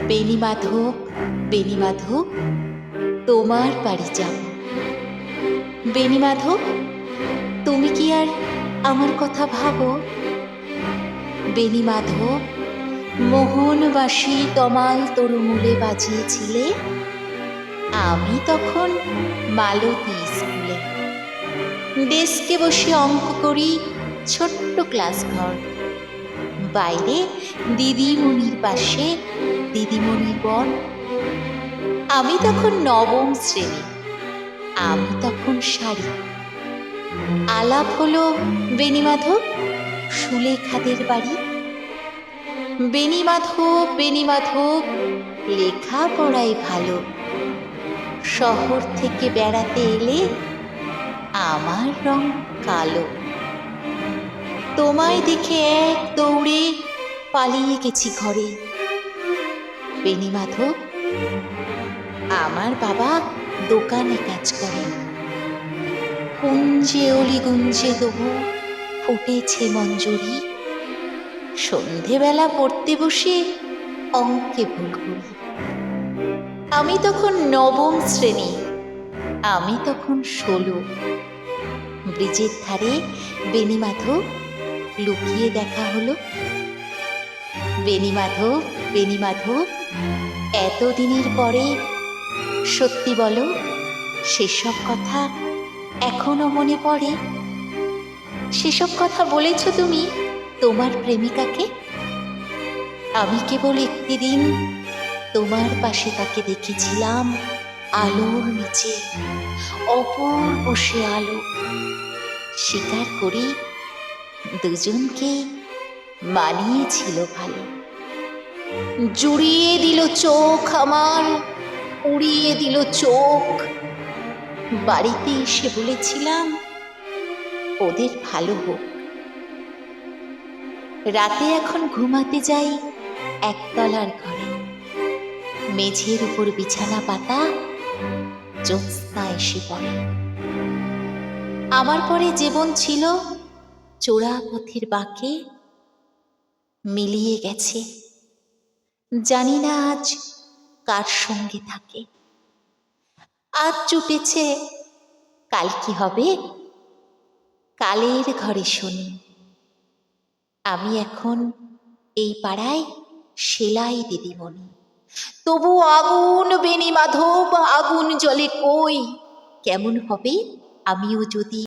বেণীমাধব, বেণীমাধব, তোমার বাড়ি যাব। বেণীমাধব, তুমি কি আর আমার কথা ভাবো? বেণীমাধব, মোহনবাসী তমাল তরুমূলে বাজিয়েছিলে, আমি তখন মালতী স্কুলে। ডেস্কে বসে অঙ্ক করি, ছোট্ট ক্লাস ঘর। বাইরে দিদিমণির পাশে দিদিমণির বর। আমি তখন নবম শ্রেণী, আমি তখন শাড়ি। আলাপ হলো বেণীমাধব, সুলেখাদের বাড়ি। বেণীমাধব, বেণীমাধব, লেখাপড়ায় ভালো। শহর থেকে বেড়াতে এলে আমার রং কালো। তোমায় দেখে এক দৌড়ে পালিয়ে গেছি ঘরে। বেণীমাধব, আমার বাবা দোকানে কাজ করেন। কুঞ্জে অলিগুঞ্জে তবু ফুটেছে মঞ্জুরি। সন্ধেবেলা পড়তে বসে অঙ্কে ভুল করি। আমি তখন নবম শ্রেণী, আমি তখন 16। ব্রিজের ধারে বেণীমাধব, লুকিয়ে দেখা হলো। বেণীমাধব, বেণীমাধব, এতদিনের পরে সত্যি বলো, সেসব কথা এখনো মনে পড়ে? সেসব কথা বলেছ তুমি তোমার প্রেমিকাকে? আমি কেবল একটি দিন তোমার পাশে তাকে দেখেছিলাম, আলোর নিচে, অপূর্ব সে আলো। স্বীকার করি, দুজনকে মানিয়েছিল ভালো। জুড়িয়ে দিল চোখ আমার, উড়িয়ে দিল চোখ। বাড়িতে এসে বলেছিলাম, ওদের ভালো হোক। রাতে এখন ঘুমাতে যাই একতলার ঘরে। মেঝের উপর বিছানা পাতা, জ্যোৎস্না এসে পড়ে। আমার পরে জীবন ছিল চোরা পথের বাঁকে, মিলিয়ে গেছে। জানি না আজ কার সঙ্গে থাকে। আজ জুটেছে, কাল কি হবে? কালের ঘরে শুনি। আমি এখন এই পাড়ায় সেলাই দিদিমণি। তবু আগুন বেণীমাধব, আগুন জ্বলে কই। কেমন হবে আমিও যদি